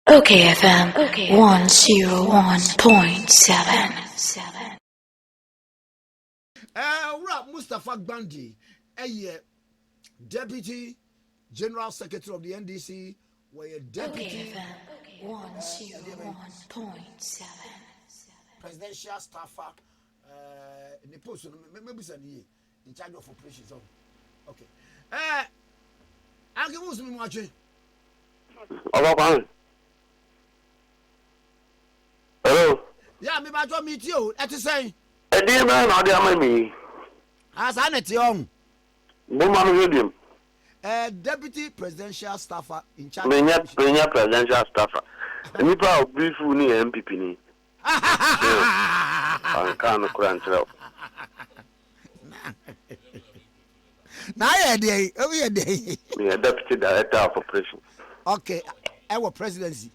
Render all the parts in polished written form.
OKFM 101.7. Mustapha Gbandi, Deputy General Secretary of the NDC, where Deputy OKFM 101.7. Presidential Staffer, in the post, maybe in charge of operations. Okay. I'll give you some watching. Hello. Yeah, me about to meet you. At the same. A dear man, I am me. As I net young. Woman medium. Deputy Presidential Staffer in charge. Menya presidential staffer. And you are brief ni MPP ni. I can't crunch up. Now a day, every day. Me a deputy director of operations. Okay, our presidency.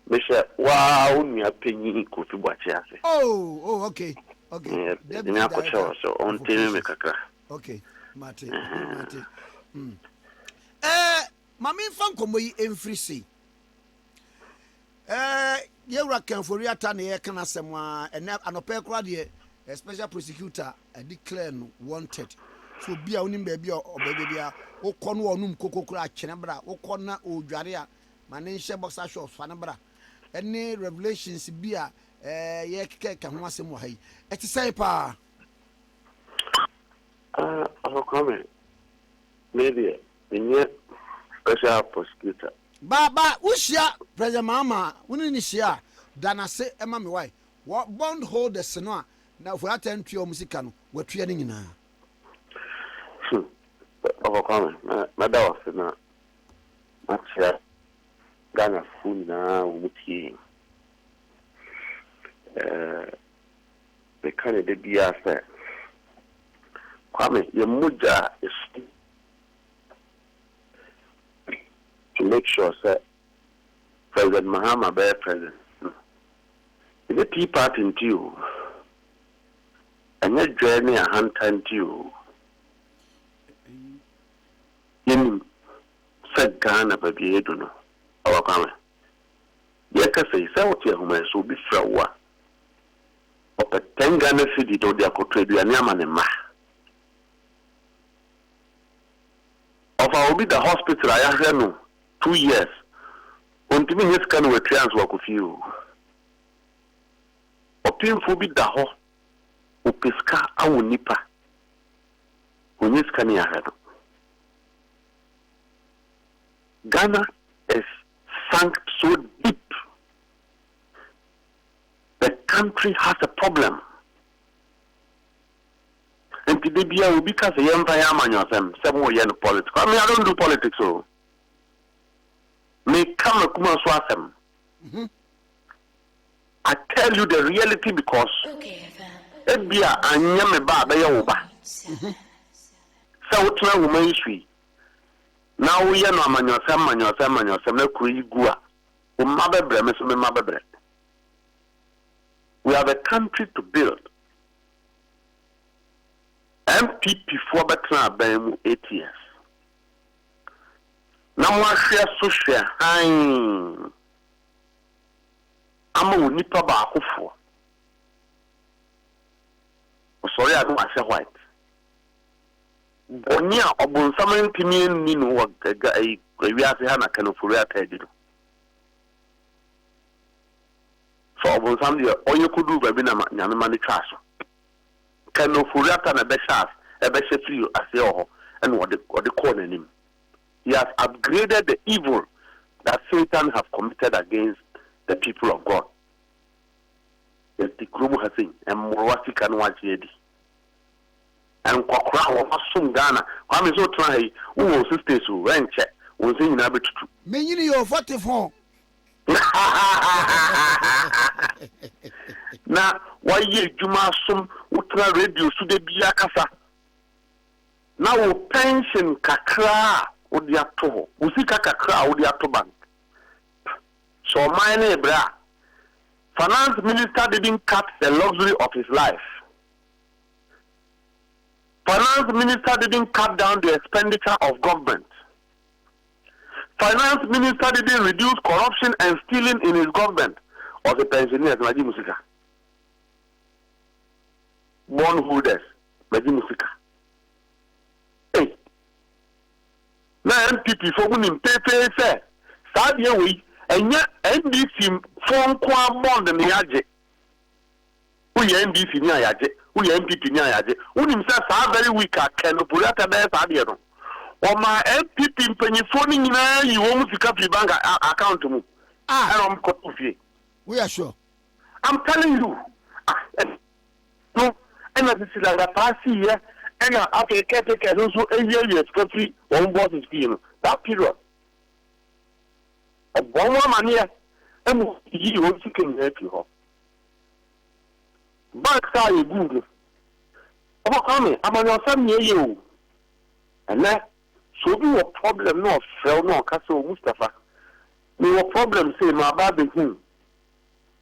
Michelle, wow, me a penny could to watch us. Oh, okay. Yeah, so on TV me kakra. Okay, Mate. Mami fan komo yi emfrisi. Ye wura Ofori Atta na ye kana semwa anope kra de special prosecutor declare no wanted. So bia onim ba bia obebe bia wokọ no onum kokokura akene bra wokọ na odware a mane nhye boxer shorts fa na bra any revelations bia ye keke ho asem wa hai eti sai pa I'll come. Maybe in special prosecutor. Baba ushia president mama woni ni shia dana se ema me wai bond holders no na for attentu o musika no watua ni nyina Overcome. Madam was na matcha Ghana food na wuti. The kind of the BS. Kwame, your muja is to make sure that President Mahama be president. Is a tea party into you, and your journey a hand time to you. In said Ghana, baby, you don't know. Our comment. Yaka say, what you have so be flower. Of a 10 Ghana city to their portrait, you are Yaman and Ma. Of I will be the hospital, I have no 2 years. Until me, his can with trans work with you. Or painful be the ho, who pisca our nipper. When his can hear. Ghana is sunk so deep. The country has a problem. And today, will because the empire man yourself, 7 years politics. I mean, I don't do politics, so. May come a kuma swasem. I tell you the reality because Ebia and Yame Baba Yoba. So, woman issue. Now we are no man yourself, no kuri gua. We have a country to build. MPP for better 8 years. Now I share social high. I'm a nipa ba for. Sorry, I don't say white. Onia obun saman timin ninu wa we are saying I can Ofori Atta. So obun sam the all you could do baby na nyame mani trash. Can Ofori Atta na be shas e be free as your and what the corner him. He has upgraded the evil that Satan have committed against the people of God. The Tikrumu has seen and Morwasi can watch yedi. And Kwakra was some Ghana. I'm so trying who was sisters who ran check was in Abbott. Meaning you're 44. Now, why ye Juma some ultra radio to the Biakasa? Now, pension kakra would the ato, Usika kakra would the ato bank. So, my neighbor, finance minister didn't cut the luxury of his life. Finance minister didn't cut down the expenditure of government. finance minister didn't reduce corruption and stealing in his government. Or the pensioners, Maji Musika. Bondholders, Maji Musika. Hey. Now MPP for winning pay say. Sadia we and yet NDC phone qua bond and yaje. Who NDC near yaje, who MPP near yaje, who himself are very weak at Ofori Atta there Sadia. Or my MPP penny phoning now you almost cut the bank account to me. I'm cut off you. We are sure. I'm telling you. No, and I see like a past year, and after a caretaker, also a year, country, one boss is being that period. A one woman here, and you also can help you. Back side, you Google. I'm on your son near you. And that should be a problem, no, fell no, Castle Mustapha. No problem, say my baby him.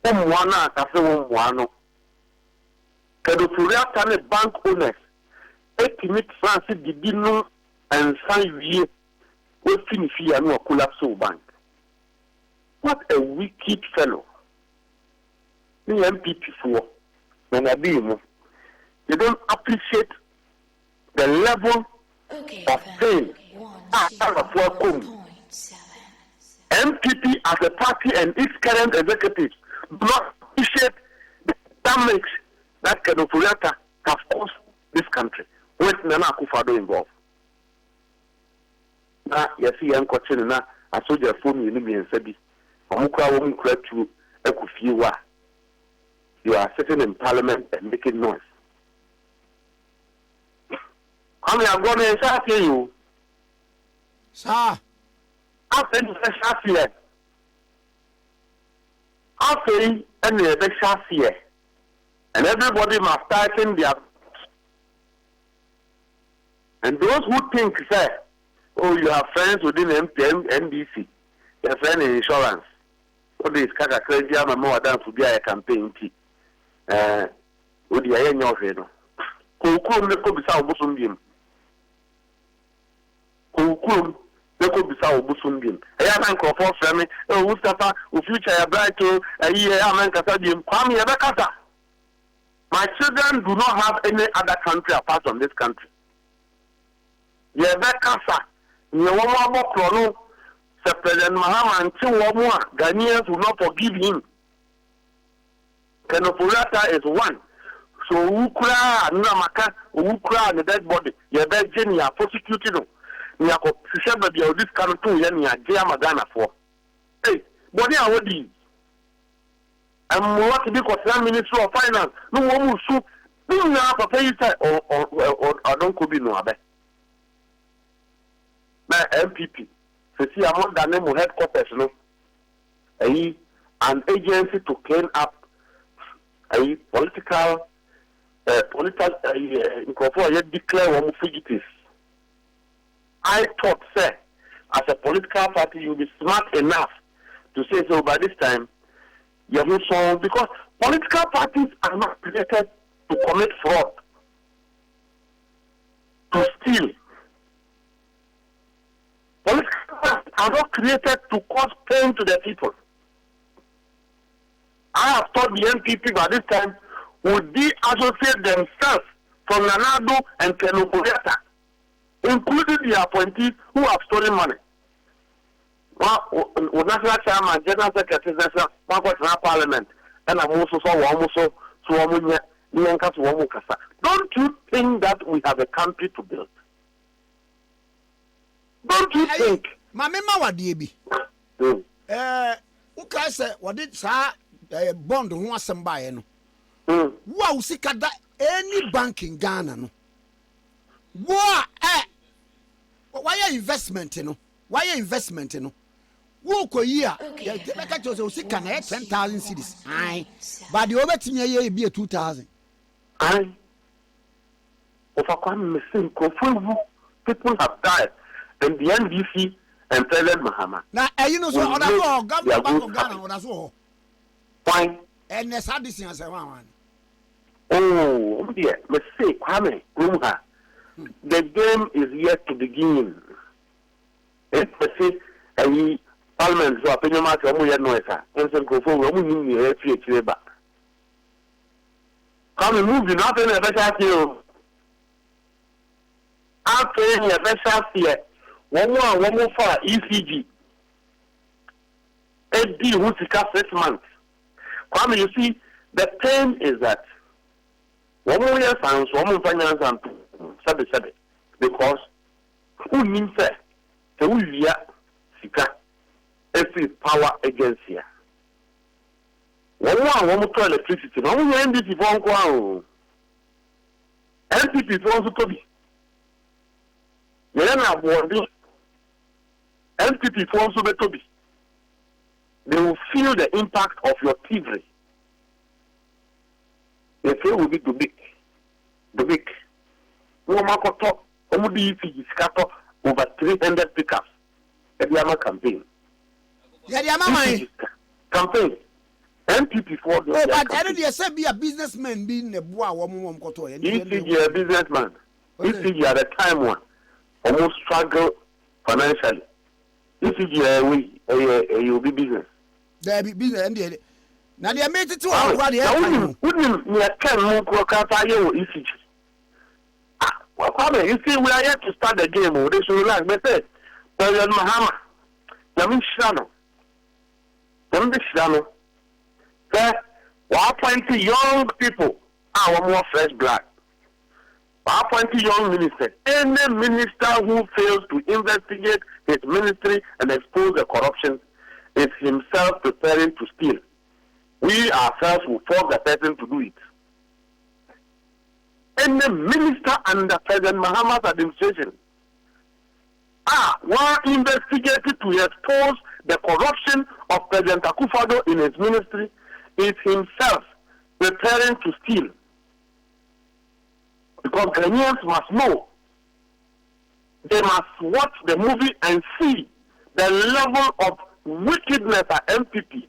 Mwana kase mwana. Kado Ofori Atta bank owners. Etimi Francis Didino and Sanvier. We finish here no collapse bank. What a wicked fellow. The MPP for when I be you. They don't appreciate the level of pain. MPP as a party and its current executives do not appreciate the damage that Ofori Atta have caused this country with Nana Akufo-Addo involved. Now, you see, I'm questioning now. I saw your phone in me and said, you are sitting in parliament and making noise. I mean, I'm going to say you, Sir. I think it's here. I say, and the here. And everybody must tighten their. And those who think, say, oh, you have friends within NDC, your friend in insurance. So this kaka crazy, I'm more than to be a campaign. Would you hear your friend? Kukum, the Kobisa Busumbium. Kukum. They could be so busundin. I am for family. Oh, Mustapha, who future a bright to a year, I'm Casadium. Come here, Kata. My children do not have any other country apart from this country. Yeah, that Casa. You want more chrono. Sir President Mahama and two or more Ghanaians will not forgive him. Ofori Atta is one. So, Ukra, Namaka, Ukra, and the dead body. You're dead, Jenny, are prosecuted. Nyako sisema bia this country yani ajia magana for. Hey, body awodi. What to be concerned Ministry of Finance. No one su. No na papa you say or don't could be no abe. Na MPP. So see among the name of headquarters no. An agency to clean up political declare one fugitives. I thought, sir, as a political party, you'll be smart enough to say so by this time, you have no song, because political parties are not created to commit fraud, to steal. Political parties are not created to cause pain to the people. I have thought the NPP by this time would de-associate themselves from Nanado and Ofori Atta, including the appointees who have stolen money. National Chairman, General Secretary, National Parliament, and I'm also don't you think that we have a country to build? Don't you think? Mamema wadiebi. Uka se wadi sa bond ho asem bae no. Wa usika da any bank in Ghana no. Why investment no? Why investment no? Wo ko yi a the make chose usika na 10,000 cedis. Aye. But the obetimi ye be 2,000. Aye. People have died, and the NDC and President Mahama. Now, you know, so on that government bank of Ghana, on that so. Why? And the sadness as a one. Oh, dear, let's say, Kwame, the game is yet to begin. The any parliament so opinion match or more noise, and some go for women in the future. Come moving nothing a better you. After a better fear, one more for ECG. A D who took 6 months. Come, you see, the pain is that one more year sounds, one more finance and sabe, because who means that the Uya Sika every power against here. One more electricity, no one NDP won't go out. NPP wants to be. Then I want NPP wants to be. They will feel the impact of your thievery. The feel will be too big. No matter over 300 pickups. The campaign. Campaign. NPP for the. But I don't be a businessman being a boy woman. ECG a businessman. ECG at the time one almost struggle financially. ECG will be business. There be business and now they made it to our body. Wouldn't me a 10 more ECG. Well, you see, we are yet to start the game. They should relax. But say, President Mahama, Yamin Shano, say, 120 young people are more fresh blood. 120 young ministers. Any minister who fails to investigate his ministry and expose the corruption is himself preparing to steal. We ourselves will force the person to do it. Any minister under President Mahama's administration were investigated to expose the corruption of President Akufo-Addo in his ministry is himself preparing to steal. Because Ghanaians must know, they must watch the movie and see the level of wickedness at MPP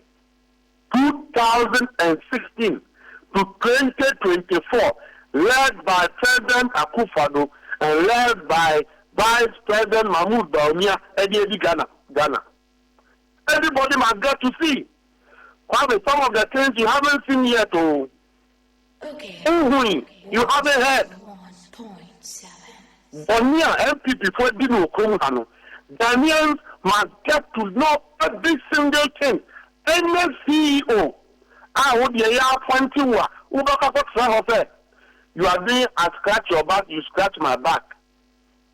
2016 to 2024, led by President Akufo-Addo and led by Vice President Mahmoud Bawumia, Eddie Ghana. Everybody must get to see. Probably some of the things you haven't seen yet. You haven't heard. 1.7. Bonia MPP for Dino Kumuhano. Ghanaians must get to know every single thing. Any CEO, would be a 21. You are doing I scratch your back, you scratch my back.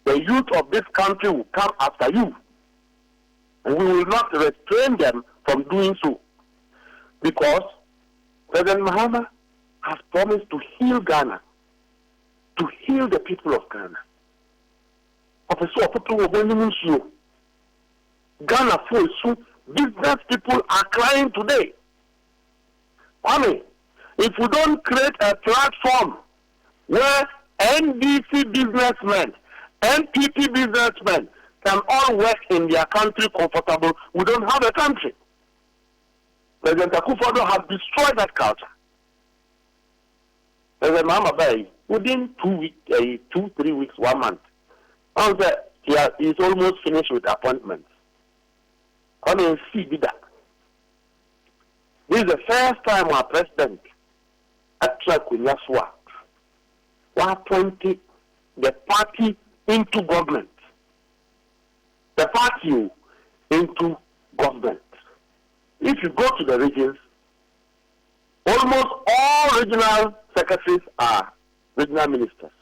The youth of this country will come after you. And we will not restrain them from doing so. Because President Mahama has promised to heal Ghana, to heal the people of Ghana. Ghana for business people are crying today. If we don't create a platform where NDC businessmen, NPP businessmen can all work in their country comfortable, we don't have a country. President Akufo-Addo has destroyed that culture. President Mahama Bay, within 2 weeks, 2-3 weeks, 1 month, he's almost finished with appointments. This is the first time our president actually appointed the party into government. The party into government. If you go to the regions, almost all regional secretaries are regional ministers.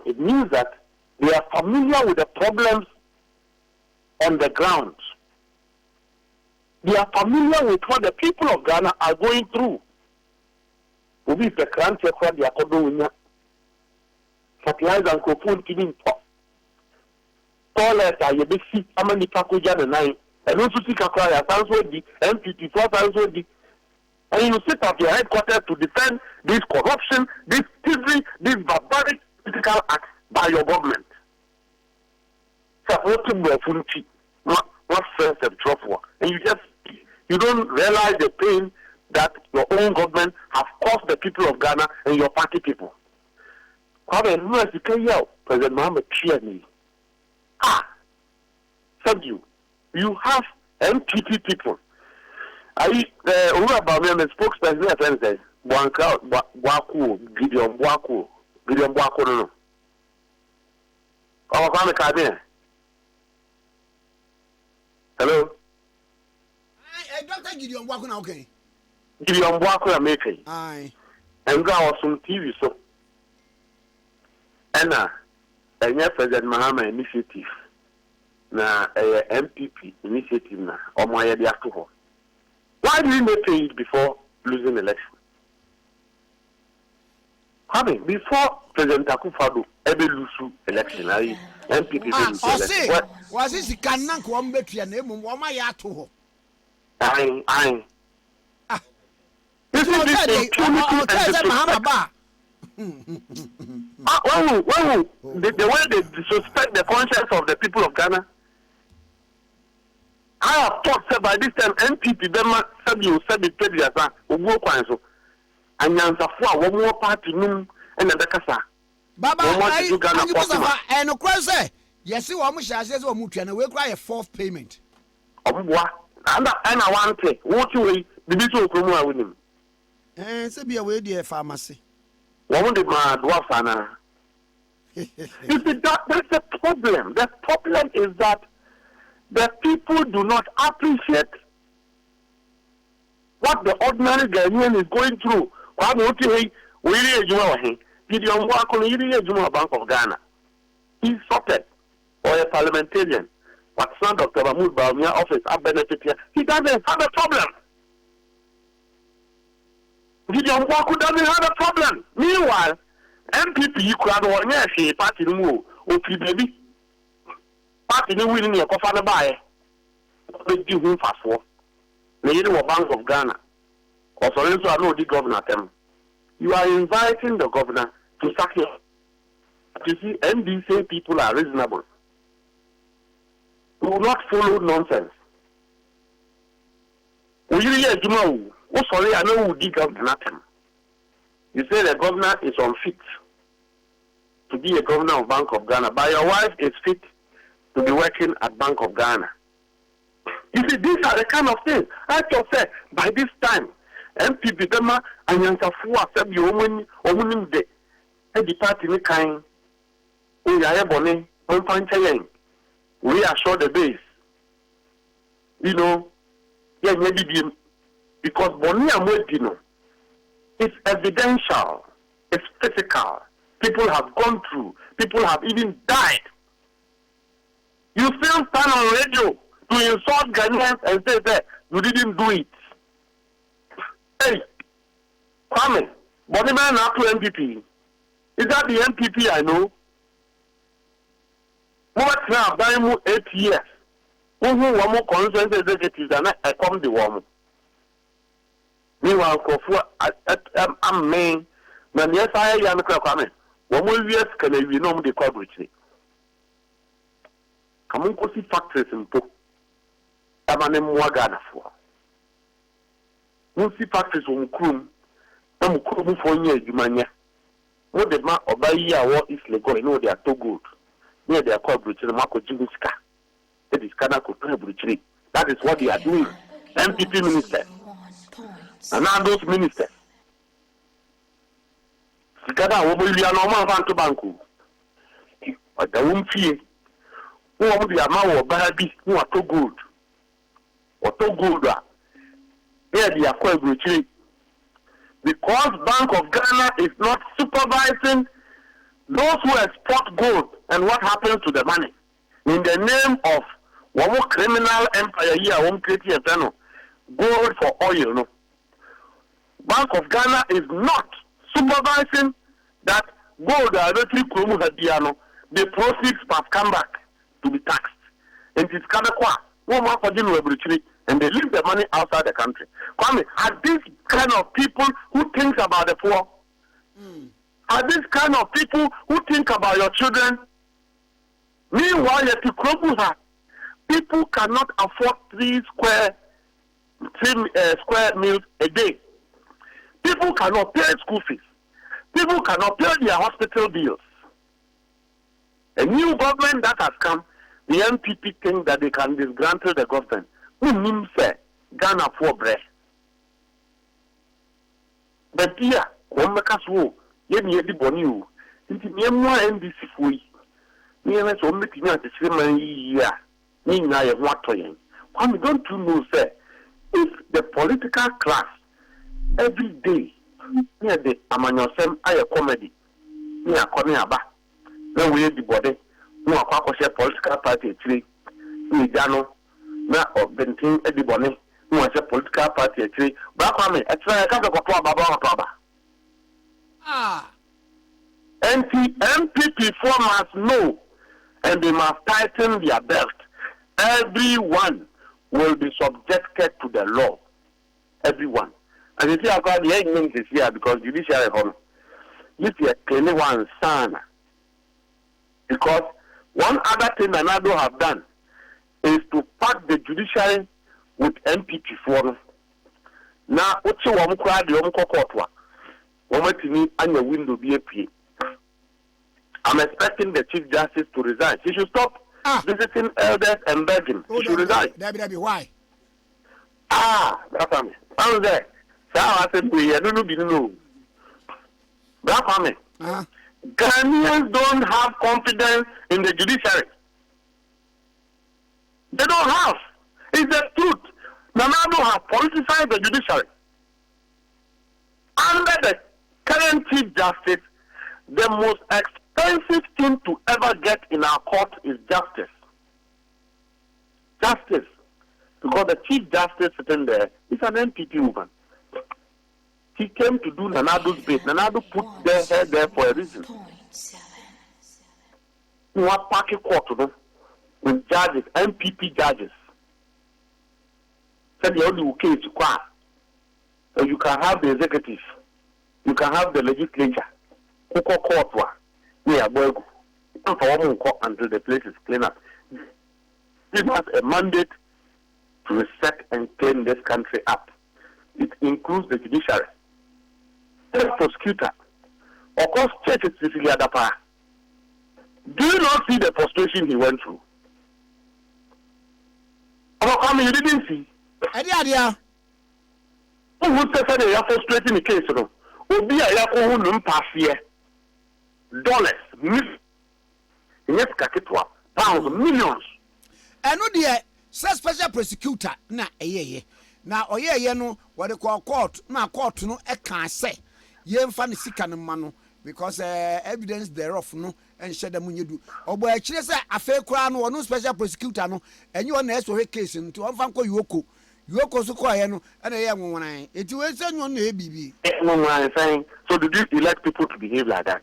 It means that they are familiar with the problems on the ground. They are familiar with what the people of Ghana are going through. Fertilizer and cocoon killing toilet you be see how many package the nine and also see Kakaya sounds the MPP 4,000 and you sit at your headquarters to defend this corruption, this thievery, this barbaric political act by your government. Supporting the Funchi, not first of trouble. And you don't realize the pain that your own government has caused the people of Ghana and your party people. President Mahama cheer me. you have MPP people. Who about me? I'm a spokesperson. My friend says, Gideon Boaku, no. Hello? Dr. Gideon Boaku now, okay? Gideon Boaku, I'm making. Aye. And go on some TV, so. Anna, and yes, President Mahama initiative. Na MPP initiative na omoye dia to ho. Why didn't they pay it before losing election? Before President Akufo-Addo ebe lose election, MPP lose election. Was this kanan ko mbetua na emu wo ma ya to ho? Aye. This is Mahama ba. The way they disrespect the conscience of the people of Ghana. I have thought that by this time MPP them said you said it paid yasa obuo kwan so anyansafo a wo mo party num e na bekasa baba ai Mustapha eno kwan say yesi wo mo hyase say wo mo twa na we kra ye fourth payment obuwa anda na wante wo ti we bibi so okromu a wonim se bia we dey pharmacy wo de ma dwarf ana. You see, that's the problem. The problem is that the people do not appreciate what the ordinary Ghanaian is going through. Bank of Ghana. He's sorted or a parliamentarian. But son Dr. Mahmoud Bawumia office are benefit here. He doesn't have a problem. Gideon Boaku doesn't have a problem. Meanwhile, MPP crowd or yes, party no OP baby. Party no winning your coffee buy. They give him fast for. Maybe the Bank of Ghana. Or so I know the governor them. You are inviting the governor to sack him. You see, NDC people are reasonable. We will not follow nonsense. We really sorry, I know who the governor them. You say the governor is unfit to be a governor of Bank of Ghana, but your wife is fit to be working at Bank of Ghana. You see, these are the kind of things. I just said, by this time, MPP Dema and Yansafua said you woman de the party ni kind. We are bonny, we assure the base. You know, yeah, maybe because bonny and waiting. It's evidential. It's physical. People have gone through. People have even died. You still stand on radio to insult Ghanaians and say that you didn't do it. Hey, Kwame, Bonnie Man up to MPP. Is that the MPP I know? What now? By 8 years. Who one more conscience executives and I come the woman. Meanwhile, I'm main. When yes, I am a comment. 1 more years can we know the coverage? Come on, go see factories in Po. I'm an Mwagana for. No see factories on Krum. I'm Krum for years, Jumania. What the man or by year what is legal, you know they are too good. Near their coverage, the Marco Jinska. That is Kanako coverage. That is what they are doing. MPP minister. And now those ministers. Sikada wobuli anoma bantu banku. But won't fear. Who want the amount of baby who are too good. Or too good. Here they are quite rich. Because Bank of Ghana is not supervising those who export gold and what happens to the money. In the name of one more criminal empire here, one creating a gold for oil. No. Bank of Ghana is not supervising that gold directly from the proceeds must come back to be taxed. And it's Kanakwa, one more for and they leave the money outside the country. Kwame, are these kind of people who think about the poor? Are these kind of people who think about your children? Meanwhile, people cannot afford 3 square meals a day. People cannot pay school fees. People cannot pay their hospital bills. A new government that has come the MPP think that they can dismantle the government. Who means Ghana for breath? But here, one make us wo, ye me di boni o. Inti me mo NDC foi. Me na so make me at the man ya. Me na ye what to yen. Don't you know, sir? If the political class every day near the amanyosem aye comedy, me a coming aba. Then we the body. No akwa share political party tree. Me jano na obentin edibone. No share political party tree. Ba kwa me etra ka ko to aba. MPP must know, and they must tighten their belt. Everyone will be subjected to the law. Everyone. And you see, I've got the 8 minutes this year because Judiciary home. This is a one son. Because one other thing Nanado have done is to pack the Judiciary with MPP form. Now, what's your one crowd, the Omkokotwa? Womatini and your window be a P. I'm expecting the Chief Justice to resign. She should stop visiting elders and begging. She should resign. Why? That's me. I was there. So I said, we don't know. That's me. Ghanaians don't have confidence in the judiciary. They don't have. It's the truth. Nanado has politicized the judiciary. Under the current Chief Justice, the most expensive thing to ever get in our court is justice. Justice. Because the Chief Justice sitting there is an MPP woman. He came to do Nanado's base. Nanado put their head there for a reason. You want party court with judges, MPP judges. Said the only case so you can have the executive, you can have the legislature. Court until the place is clean up. This has a mandate to reset and clean this country up. It includes the judiciary, the prosecutor, of course, church is Sicily Adapa. Do you not see the frustration he went through? You didn't see. Who would say they are frustrating the case? Obi a yako hu pass here. Dollars, yes, kaketwa, pounds, millions. And no dear, such special prosecutor, na na oye no what they call court, na court no e can say. Ye mfa sika no mano because evidence thereof no and share them you do. Obo e kire say afa kura no no special prosecutor no enye on na so case nti on fa nko yoko so ko no and ye nwonan eti we say no na ebibi. So did you elect people to behave like that?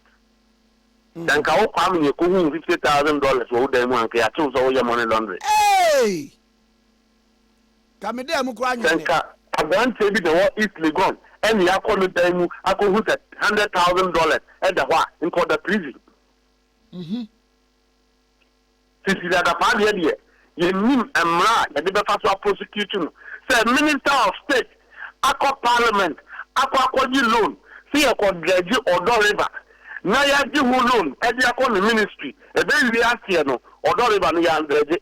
Then ka o kwam ye ko hu $50,000 wo dem an ka ya tun so wo money laundry. Hey! Kamede mu kura nya. Then ka abante bi the East Legon and ya ko no dem mu akohu $100,000 at the wa in called the prison. Sisi da pa de ye nim emra ya de be fa so prosecution say minister of state akọ parliament akọ loan see e ko dredge Odo River na ya ji hu loan e de akọ no ministry e be wi asie no Odo River no ya dredge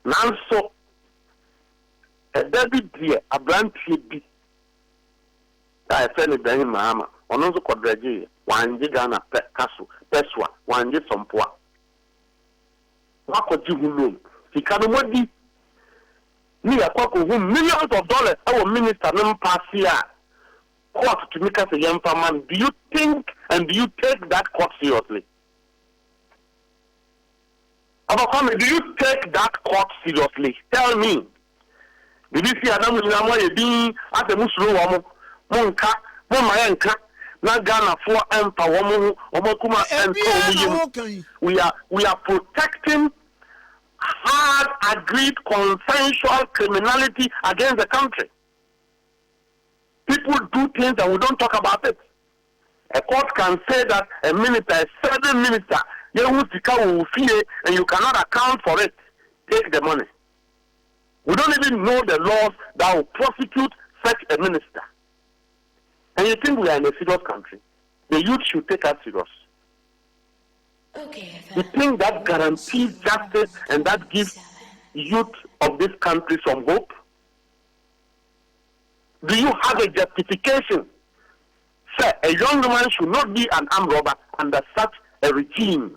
nanso e da bi die abrantie bi I feel it very mama ono so ko dredge wanje Ghana kaso peswa wanje sompoa wako ji hu loan sika no modi ni akọ hu millions of dollars our minister no pass here court to make us a young man. Do you think and do you take that court seriously? Do you take that court seriously? Tell me. Did you see Adam Namo being at the Muslim Monka, Momayanka, Nagana for Empa, Omokuma, and we are protecting hard agreed consensual criminality against the country. People do things and we don't talk about it. A court can say that a minister, a certain minister, and you cannot account for it. Take the money. We don't even know the laws that will prosecute such a minister. And you think we are in a serious country? The youth should take us serious. You think that guarantees justice and that gives youth of this country some hope? Do you have a justification? Sir, a young man should not be an armed robber under such a regime.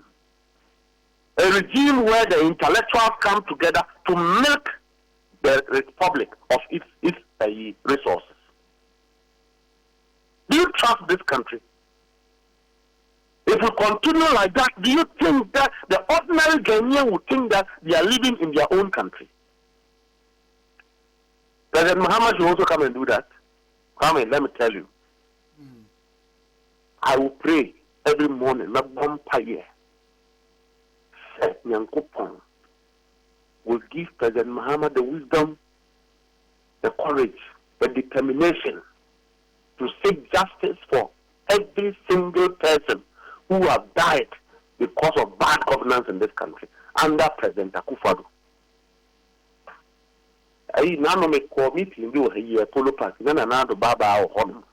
A regime where the intellectuals come together to milk the republic of its resources. Do you trust this country? If we continue like that, do you think that the ordinary Ghanaian would think that they are living in their own country? President Muhammad should also come and do that. Come and let me tell you. I will pray every morning, not one per year. Nyankopon will give President Muhammad the wisdom, the courage, the determination to seek justice for every single person who have died because of bad governance in this country under President Akufo-Addo. I now make committee in the Polo Park, then another Baba or home,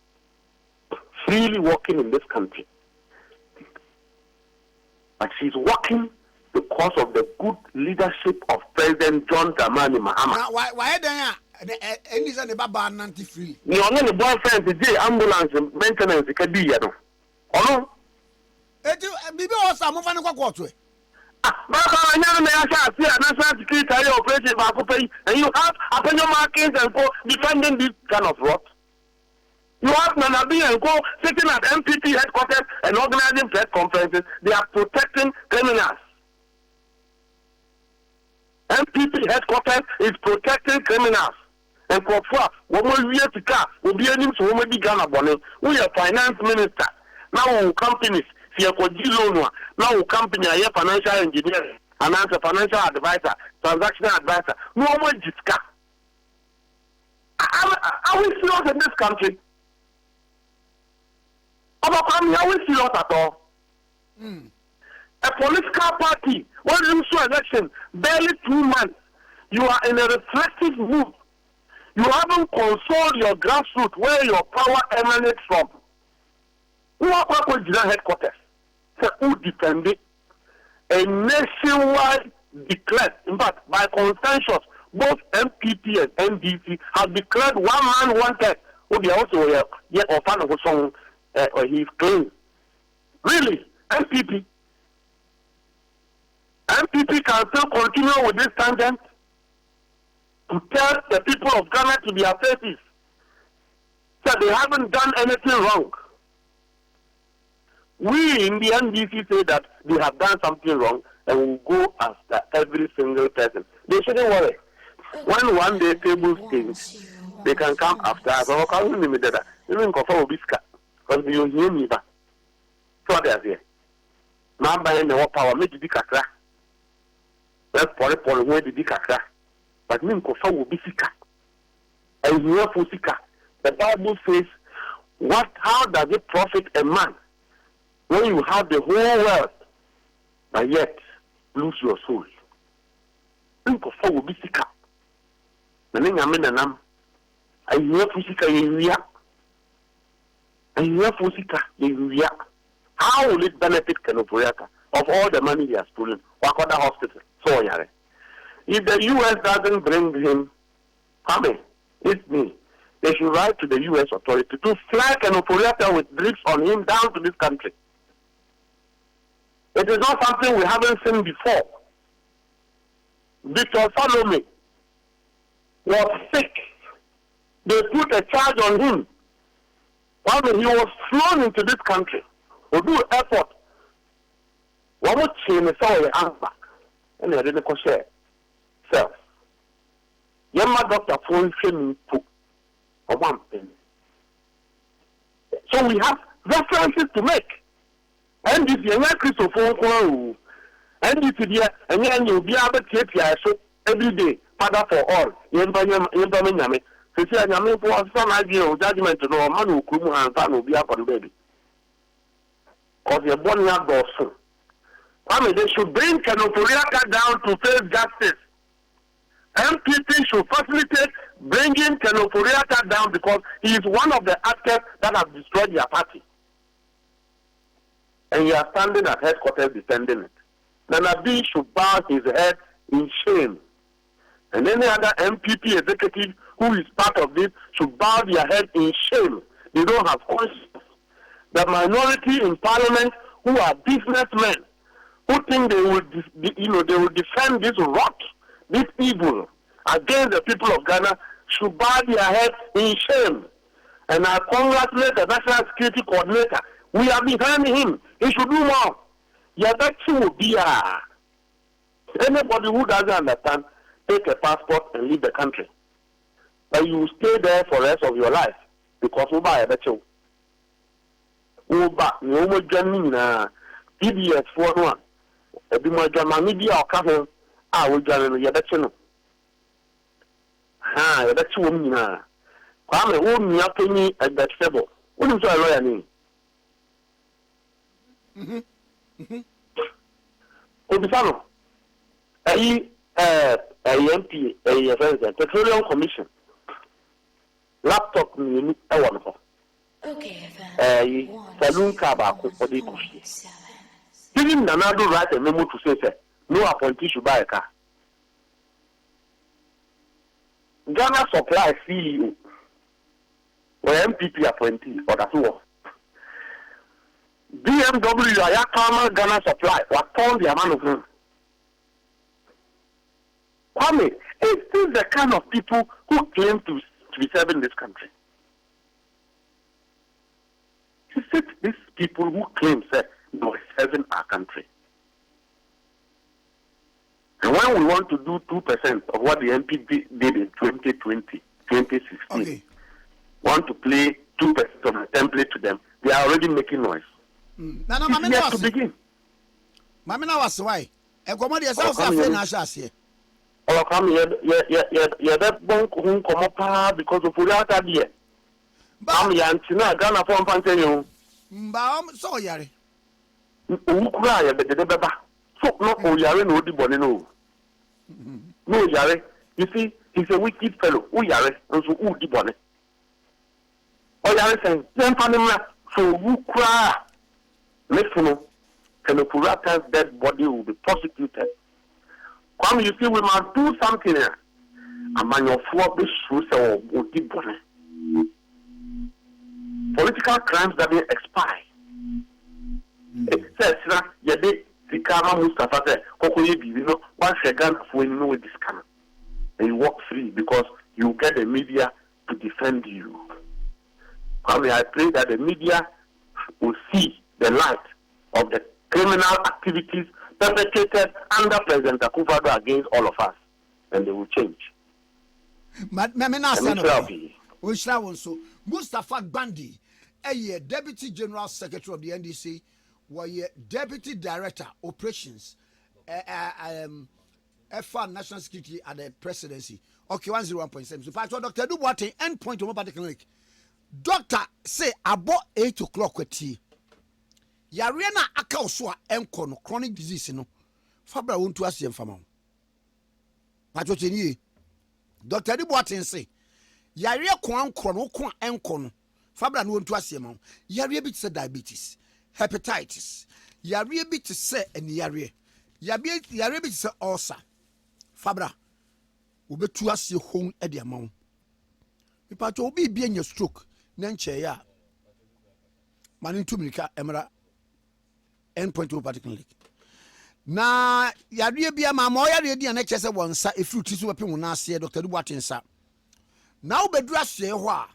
freely walking in this country. But she's walking because of the good leadership of President John Dramani Mahama. Why then? And is a Baba Nanti free. You are not a boyfriend, the ambulance maintenance, it can be, you know. Oh no. Bibi also move on quarter. National security operation, and you have opinion markings and go defending this kind of rot. You have Nanabi and go sitting at MPP headquarters and organizing press conferences. They are protecting criminals. MPP headquarters is protecting criminals. And for one year to come, we'll be able to be Ghana Bonnet. We are finance minister. Now companies. Now company a financial engineer, and as a financial advisor, transactional advisor. No more discuss. Are we serious in this country? Are we serious at all? A political party, when you lose election, barely 2 months, you are in a reflective mood. You haven't consoled your grassroots where your power emanates from. Who are headquarters? Who defended a nationwide declared, in fact, by consensus, both MPP and NDC have declared one man wanted. Who they also or fan of song or his claim. Really, MPP can still continue with this tangent to tell the people of Ghana to their faces that they haven't done anything wrong. We in the NDC say that they have done something wrong and will go after every single person. They shouldn't worry. When one day tables change, they can come after us. Or can we limit that? Even Kofa Obiska, because you hear me back. So they are here. Now by the power, make the kakra. Let's pour where the kakra. But me Kofa Obisika. And you are Fusika. The Bible says, how does it profit a man when you have the whole world, but yet lose your soul? Think of how we seek up. The name I'm I hear Fusika in I hear Fusika in How will it benefit Ofori Atta of all the money he has stolen? Wakoda Hospital. So, if the US doesn't bring him, it's me. They should write to the US authority to flag Ofori Atta with bricks on him down to this country. It is not something we haven't seen before. Victor Salome was sick. They put a charge on him. When he was flown into this country, Odu Airport, one more chain is all the answer. And they didn't share. So, Yama Dr. Phone Shin took a 1 penny. So we have references to make. And this young Christopher, and this year, and then you'll be able to take your every day, Father for all. Yami, Yami for some idea of judgment to know Manu Kumu and Fan will be up on the baby. Because you're born up soon. They should bring Ofori Atta down to face justice. MPP should facilitate bringing Ofori Atta down because he is one of the actors that have destroyed their party. and you are standing at headquarters defending it. Nana B should bow his head in shame. And any other MPP executive who is part of this should bow their head in shame. They don't have conscience. The minority in parliament who are businessmen, who think they will, they will defend this rot, this evil against the people of Ghana, should bow their head in shame. And I congratulate the National Security Coordinator. We are behind him. He should do more. Yabachi will be anybody who doesn't understand, take a passport and leave the country. But you will stay there for the rest of your life because we buy a better. Uba, no more joining PBS for one. A bit more German media or cafe. I will join the Yabachi. Ah, that's woman. I'm a woman, you pay me at that table. What is your lawyer name? Obisano, MP, Petroleum Commission, laptop, I want to. Saloon car for the coffee. Giving Nanado write a memo to say, no appointee should buy a car. Ghana Supply CEO or MPP appointee or that's what. BMW Ayakama Ghana Supply what told the amount of them. Kwame, is this the kind of people who claim to be serving this country? Is it these people who claim that they are serving our country? And when we want to do 2% of what the MPP did in 2020, 2016, okay, want to play 2% of the template to them, they are already making noise. No, Mamma, yet to begin. Mamma was why. A commodity is also a financial here. Oh, come here, that won't come up because of Ofori Atta dear. Bam Yantina, Ghana from Pantano. Bam, so yari. Who cry at the Baba? So, no, Yare, no, the bonnet, no. No, Yare. You see, he's a wicked fellow. Who Yare, and so who the bonnet. Oh, Yare saying, then Panama, so who cry? Listen, can Ofori Atta's dead body will be prosecuted. Come, you see, we must do something here. And man, your four be shoes or deep bonnet. Political crimes that they expire. It says, Yade, Sikama Mustapha said, Kokoye, you know, once a gun for you know this kind. And you walk free because you get the media to defend you. I pray that the media will see the light of the criminal activities perpetrated under President Akufo-Addo against all of us, and they will change. Mustapha Gbandi, a Deputy General Secretary of the NDC, was Deputy Director Operations, FR National Security at the Presidency. Okay, 101.7. So, Dr. Dubois, end point to mobile clinic. Doctor say about 8 o'clock with tea. Yarena akaoswa enkono chronic disease no. Fabra won't to ask them from. Patchini. Dr. Dubois say Yare kwan krono kwa enkono. Fabra no won't to ask them. Yare bit say diabetes, hepatitis. Yare bit say and yare. Yare bit say ulcer. Fabra ube to ask you home at the amount. If I told be in your stroke, Nanche ya. Manin Tumika Emra endpoint particularly. Na yare bia ma moya ready and HSA one sa if you tisu weapon na se Dr. Dubois sa. Now bedra se ho a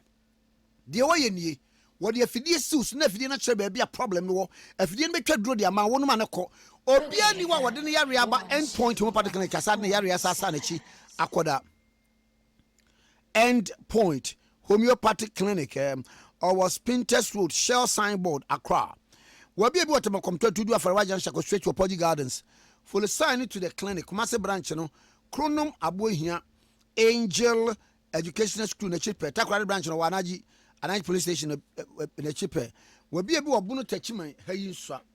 de wo ye nie wo de afidie suits na afidie na chere ba bia problem wo afidie no betwa duro de ama wo no ma ne ko obia ni wa wo de ne yare aba endpoint particularly kasa na yare asasa na chi akoda. End point homeopathic clinic or was Pinterest Road Shell signboard Accra. We'll be able to come to do a Farajan Shako straight to Podi Gardens for the sign to the clinic. Master branch, no Chronum Abu here, Angel Educational School in a cheaper, Takwari branch of Wanaji, and police station in a cheaper. We'll be able to Bunu Techima, hey, swap.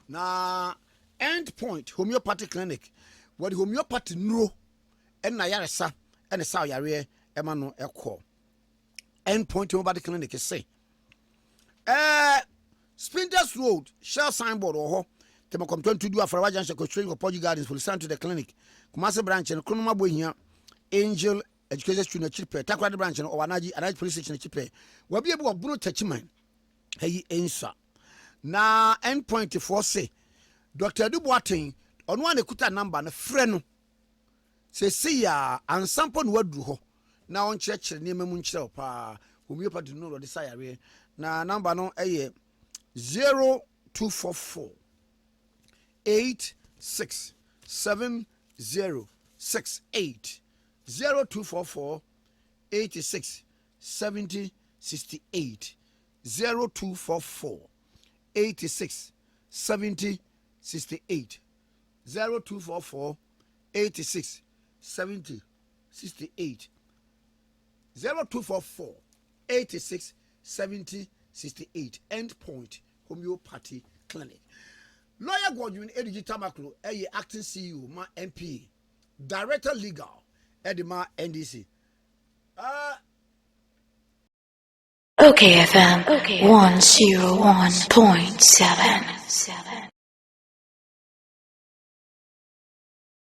Now, end point homeopathic clinic. What homeopathy no and Nayarasa. And the South Area, Emmanuel Echo. End point to nobody clinic is say. Spinders Road, Shell signboard or ho. Telecom 22 Afrawa Junction, Coaching of Porgy Gardens, for the to the clinic. Kumasi branch and Kronoma Boy here. Angel Education Student Chipe, Takwadi branch and Owanaji, and Police Station Chipe. We'll be able to Bruno Touchman. Hey, answer. Na endpoint for say, Dr. Duboatin, on one ekuta number, na friend. Say, see ya, and sample word do ho. Now on church, near Munchel, pa, whom you put to know the desire. Na number no, 0244 867068 0244 867068 0244 867068 0244 867068 0244 867068 Endpoint Homeopathy Clinic. Lawyer Godwin Edigi Tamaklo, acting CEO, ma MP, Director Legal, Edima NDC. OKFM 101.7.